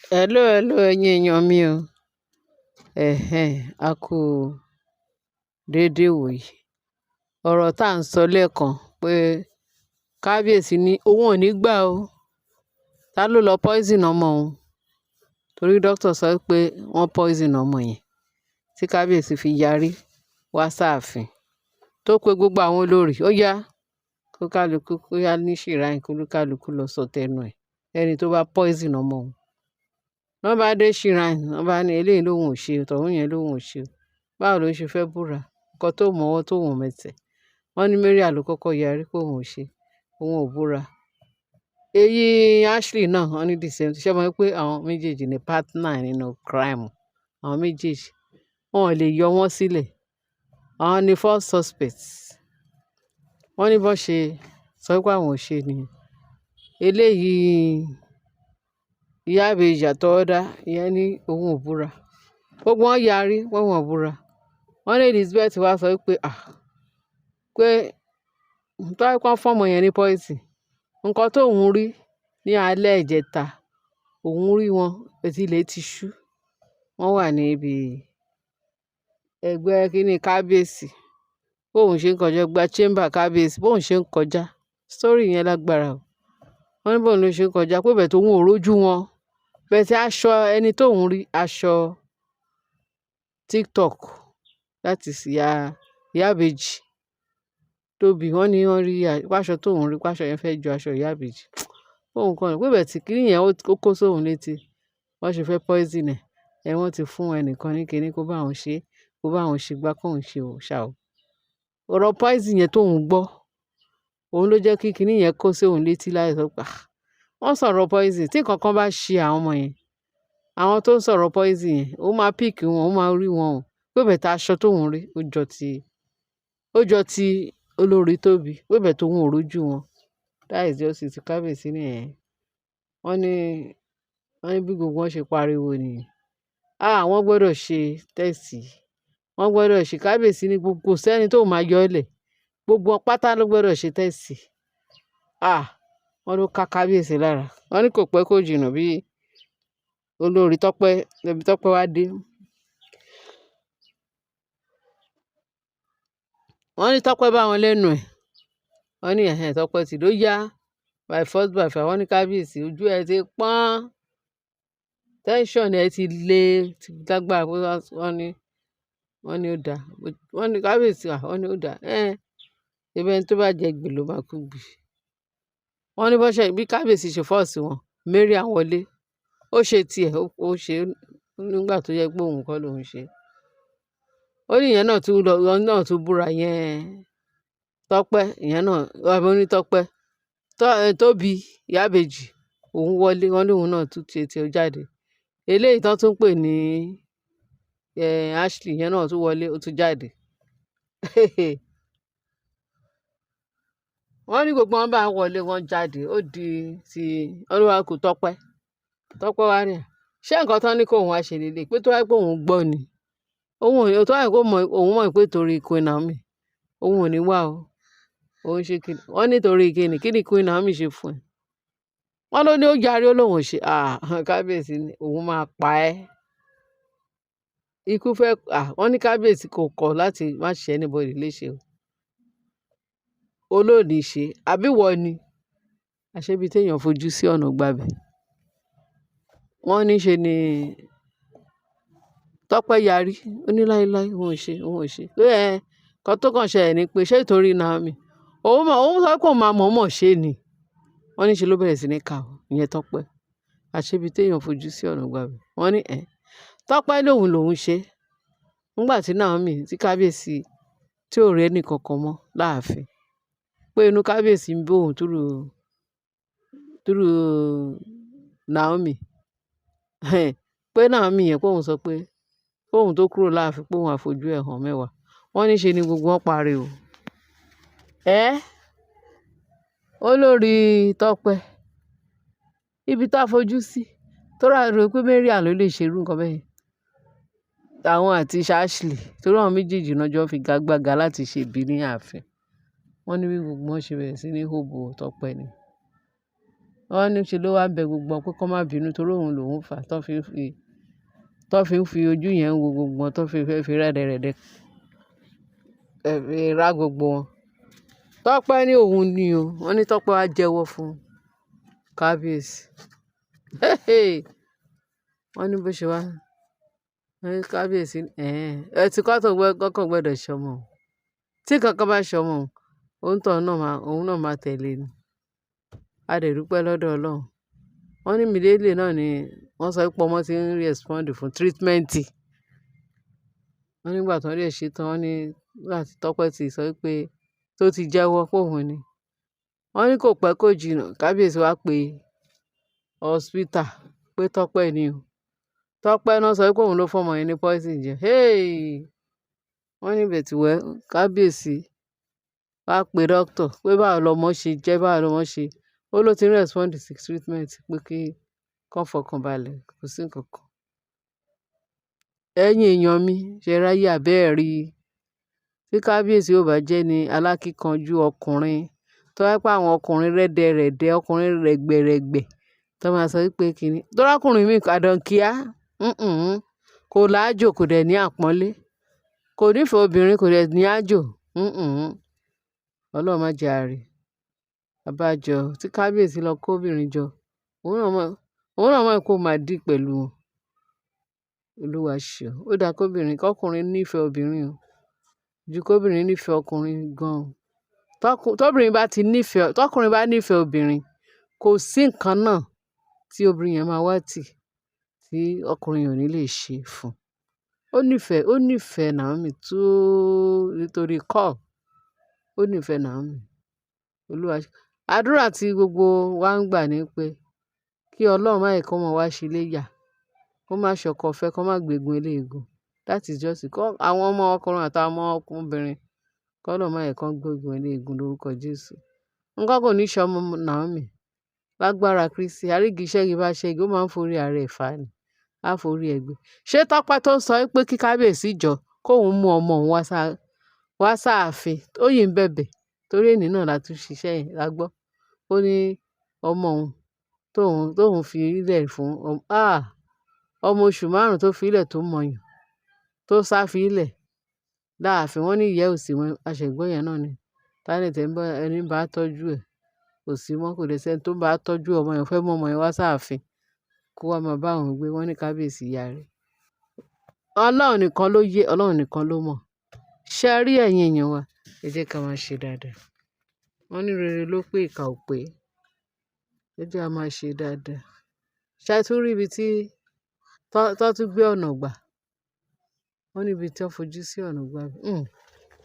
Hello, hello, ẹ̀yin èèyàn mi o. A kú déédéé wòyí. Ọ̀rọ̀ tá à ń sọ lẹ́ẹ̀kan pé kábíyèsí ní òun ò ní gbà o. Ta ló lọ poison ọmọ òun? Torí dókítà sọ pé wọ́n poison ọmọ yẹn tí kábíyèsí fi yarí wá sáàfin tó pe gbogbo àwọn olórí. Ó yá kó kálukú kó yá ní ṣìráìn kó kálukú lọ sọ tẹnu ẹ̀ ẹni tó bá poison ọmọ òun. Wọ́n bá dé ṣìráìn wọ́n bá ní eléyìí lòun ò ṣe tọ̀hún yẹn lòun ò ṣe. Báwo ló ṣe fẹ́ búra nǹkan tó mọ̀wọ́ tó wọ̀n mẹ́tẹ̀. Wọ́n ní Mariam ló kọ́kọ́ yarí pé òun ò ṣe òun ò búra. Èyí Ashley náà wọ́n ní the same. Ṣé mọ̀ pé àwọn méjèèjì ní partner nínú crime àwọn méjèèjì wọn ò lè yọ wọ́n sílẹ̀. Àwọn ni first suspects. Wọ́n ní bó ṣe sọ pé àwọn ò ṣe nìyẹn. Eléyìí ìyá ìbejì àtọwọ́dá ìyẹn ní òun ò búra. Gbogbo wọn yarí pé wọn ò búra. Wọ́n ní Elizabeth wá sọ pé pé tó wáá pọ́n fọ́mọ yẹn ní poison nǹkan tóun rí ní alẹ́ ìjẹta òun rí wọn etí ilẹ̀ ti ṣú. Wọ́n wà níbi ẹgbẹ́ kínní kábíyèsí bóun ṣe ń kọjá gba chamber kábíyèsí bóun ṣe ń kọjá story yẹn lágbára o. Wọ́n ní bóun ló ṣe ń kọjá pé bẹ́ẹ̀ tóun ò rójú wọn bẹ́ẹ̀ tí aṣọ ẹni tóun rí aṣọ TikTok láti ìyá ìbejì tóbi wọ́n ní wọ́n rí pàṣọ tóun rí pàṣọ yẹn fẹ́ ju aṣọ ìyá ìbejì. Bóun kàn ní pé bẹ́ẹ̀ tí kínní yẹn ó kó sóun létí wọ́n ṣe fẹ́ poison ẹ̀ wọ́n ti fún ẹnìkan ní kinní kó bá òun ṣe kó bá òun ṣe gbá kóun ṣe òòṣà o. Ọ̀rọ̀ poison yẹn tóun gbọ́ òun ló jẹ́ kí kinní yẹn kó sóun létí láì sọ pé wọ́n sọ̀rọ̀ poison tí nǹkan kan bá ṣe àwọn ọmọ yẹn àwọn tó ń sọ̀rọ̀ poison yẹn ó máa pick wọn ó máa rí wọn o pé bẹ́ẹ̀ tí aṣọ tóun rí ó jọ ti olórí tóbi pé bẹ́ẹ̀ tóun ò rójú wọn that is just it kábíyèsí nìyẹn. Wọ́n ní bí gbogbo wọn ṣe pariwo nìyẹn. Wọ́n gbọ́dọ̀ ṣe tẹ́ẹ̀sì wọ́n gbọ́dọ̀ ṣe kábíyèsí ní gbogbo sẹ́ni tó máa yọ ọ́ lẹ̀ gbogbo wọn pátá ló gbọ́dọ̀ ṣe tẹ́ẹ̀sì. Wọ́n ló ká kábíyèsí lára. Wọ́n ní kò pẹ́ kó jìnnà bí olórí Tọ́pẹ́ wá dé. Wọ́n ní Tọ́pẹ́ bá wọn lẹ́nu ẹ̀. Wọ́n ní Tọ́pẹ́ ti ló yá by force by fire. Wọ́n ní kábíyèsí ojú ẹ ti pọ́n tension ẹ ti le ti lágbára pé wọ́n ní ó dáa. Wọ́n ní kábíyèsí wọ́n ní ó dáa. Ibẹ̀ ni tó bá jẹ gbè ló máa kú gbì. Wọ́n ní bí kábíyèsí ṣe fọ́ọ̀sì wọn Mariam wọlé ó ṣe tiẹ̀ ó ṣe nígbà tó yẹ pé òun kọ́ lòun ṣe. Ó ní ìyẹn náà tún búra yẹn Tọ́pẹ́ ìyẹn náà ọmọ ní Tọ́pẹ́ tóbi ìyá ìbejì òun wọlé wọ́n ní òun náà tún tiẹ̀ jáde. Eléyìí tán tún pè ní Ashley ìyẹn náà tún wọlé ó tún jáde. Wọ́n ní gbogbo wọn bá wọlé wọn jáde ó di ti olúwakù Tọ́pẹ́ wá ní ṣé nǹkan tán ní kó òun wá ṣe lélẹ̀ pé tó wáyé pé òun gbọ́ ni òun tó wáyé pé òun mọ̀ pé torí Queen Naomi òun ò ní wá o òun ṣe kí wọ́n nítorí kí ni Queen Naomi ṣe fún ẹ. Wọ́n ló ní ó yarí ó lóun ò ṣe kábíyèsí ni òun máa pa ẹ́. Ikú fẹ́ wọ́n ní kábíyèsí kò kọ̀ láti má ṣe anybody léṣe o. Olóòní ṣe àbí wọ́n ni àṣebi téèyàn fojú sí ọ̀nà gbàbẹ̀. Wọ́n ní ṣe ni Tọ́pẹ́ yarí ó ní láéláé òun ò ṣe kan tó kàn ṣẹlẹ̀ ni pé ṣé ìtorí Naomi òun sọ pé òun máa mọ̀ọ́mọ̀ ṣe ni. Wọ́n ní ṣe ló bẹ̀rẹ̀ sí ní kà ó ìyẹn Tọ́pẹ́ àṣebi téèyàn fojú sí ọ̀nà gbàbẹ̀. Wọ́n ní Tọ́pẹ́ lòun ṣe nígbà tí Naomi tí kábíyèsí tí ò rí ẹnì kankan mọ́ láàfin pé inú kábíyèsí ń bí òun túrú Naomi pé Naomi yẹn pé òun sọ pé kóun tó kúrò láàfin pé òun àfojú ẹ̀ hàn mẹ́wàá. Wọ́n ní ṣe ni gbogbo wọn pariwo. Olórí Tọ́pẹ́ ibi tá a fojú sí tó rà rò pé Mariam ló lè ṣerú nǹkan bẹ́ẹ̀ àwọn àti Ashley torí àwọn méjèèjì náà jọ ń figagbága láti ṣe ibi ní ààfin. Wọ́n ní bí gbogbo wọn ṣe bẹ̀rẹ̀ sí ní hòbò Tọ́pẹ́ ni. wọ́n ní ṣe ló wá bẹ gbogbo wọn pé kó má bínú torí òun lòún fà á tó fi ń fi ojú yẹn wo gbogbo wọn tó fi fẹ́ fi rẹ́dẹ̀rẹ́dẹ́ ra gbogbo wọn. Tọ́pẹ́ ní òun ni o, wọ́n ní Tọ́pẹ́ wá jẹ́wọ́ fún kábíyèsí. Wọ́n ní bó ṣe wá wọ́n ní kábíyèsí ẹ ti kọ́ tó kọ́kàn gbọ́dọ̀ ṣọmọ o. Tí kankan bá ṣọmọ òun náà máa tẹ̀lé ni. A dẹ̀ dúpẹ́ lọ́dọ̀ Ọlọ́run. Wọ́n ní immediately náà ni wọ́n sọ pé ọmọ ti ń respond fún treatment. Wọ́n nígbà tí wọ́n dẹ̀ ṣe tán, wọ́n ní nígbà tí Tọ́pẹ́ ti sọ pé tó ti jẹ́wọ́ pé òun ni. Wọ́n ní kò pẹ́ kò jìnnà kábíyèsí wá pe hospital pé Tọ́pẹ́ ni o. Tọ́pẹ́ náà sọ pé òun ló fọmọ yẹn ní poison jẹ. Wọ́n ní bẹ̀tìwẹ́ kábíyèsí wá pe doctor pé báwo lọmọ ṣe jẹ́, báwo lọmọ ṣe. Ó ló ti ń respond sí treatment pé kí kán fọkàn balẹ̀, kò sí nǹkan kan. Ẹ̀yin èèyàn mi, ṣe ráyè àbẹ́ẹ̀ rí i? Tí kábíyèsí ò bá jẹ́ ni alákíkanjú ọkùnrin, tó wá pé àwọn ọkùnrin rẹ́dẹ̀rẹ̀dẹ̀, ọkùnrin rẹ̀gbẹ̀rẹ̀gbẹ̀ tó máa sọ pé kínní. Tọ́rákùnrin mi àdànkíá kò láájò, kò dẹ̀ ní àpọ́nlé, kò nífẹ̀ẹ́ obìnrin, kò dẹ̀ ní àjò. Ọlọ́run má jẹ́ a rí. Àbájọ tí kábíyèsí lọ kó obìnrin jọ, òun náà mọ̀ pé ó máa dì pẹ̀lú wọn. Olúwa ṣeun. Ó dáa kọ́kùnrin nífẹ̀ẹ́ obìnrin o, ju kóbìnrin nífẹ̀ẹ́ ọkùnrin gan-an. Tọ́kùnrin bá nífẹ̀ẹ́ obìnrin, kò sí nǹkan náà tí obìnrin yẹn máa wá tì tí ọkùnrin ò ní lè ṣe fún. Ó nífẹ̀ẹ́ Naomi tó nítorí Cole. Ó nífẹ̀ẹ́ Naomi. Olúwa ṣe. Àdúrà tí gbogbo wa ń gbà ni pé kí Ọlọ́run má jẹ́ kí ọmọ wa ṣe léyà, kó má ṣọkọ fẹ́, kó má gbégun eléegun. That is just it. Àwọn ọmọ ọkùnrin àtàwọn ọmọ ọkùnrin kọ́ Ọlọ́run má jẹ́ kí wọ́n gbégun eléegun lórúkọ Jésù. Nǹkan kò ní ṣe ọmọ Naomi lágbára Kristi. Àrígiṣẹ́gi bá ṣẹ́gi, ó máa ń forí ara ẹ̀ fà ni. Á forí ẹ̀ gbé. Ṣé Tọ́pẹ́ tó sọ pé kí kábíyèsí jọ kóun mú ọmọ òun wá sáàfin, ó yìí ń bẹ̀bẹ̀ torí èní náà la tún ṣiṣẹ́ yẹn la gbọ́. Ó ní ọmọ òun tóun fi ilẹ̀ fún ọmọ oṣù 5 tó fi ilẹ̀ tó mọyàn tó sá fi ilẹ̀ láàfin. Wọ́n ní ìyẹ́ òsì wọn aṣẹ̀gbọ́n yẹn náà ni. Tálẹ̀tẹ̀ ẹni bá tọ́jú ẹ̀ kò sí mọ́, kò dẹ̀ sẹ́ni tó bá tọ́jú ọmọ yẹn, fẹ́ mú ọmọ yẹn wá sáàfin kó wá máa bá òun gbé. Wọ́n ní kábíyèsí yarí. Ọlọ́run nìkan ló yé, Ọlọ́run nìkan ló mọ̀. Ṣé ẹ rí ẹ̀yin èèyàn wa? Ẹ jẹ́ ká máa ṣe dáadáa. Wọ́n ní rere ló pé ìkà ò pé. Ẹ jẹ́ ká máa ṣe dáadáa. Ṣé ẹ tún rí ibi tí tó tún gbé ọ̀nà gbà? Wọ́n ní ibi tí wọ́n fojú sí ọ̀nà gbà.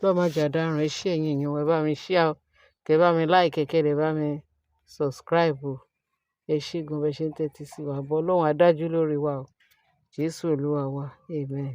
Lọ́ọ́ má jà dáràn. Ẹ ṣé ẹ̀yin èèyàn wa, ẹ bá mi share o, kẹ́ bá mi like, kẹ́ dẹ̀ bá mi subscribe o. Ẹ ṣé gan bẹ́ẹ̀ ṣe ń tẹ́tí sí wa. Àbọ̀ Ọlọ́run á dájú lórí wa o. Jésù Olúwa wa. Amen.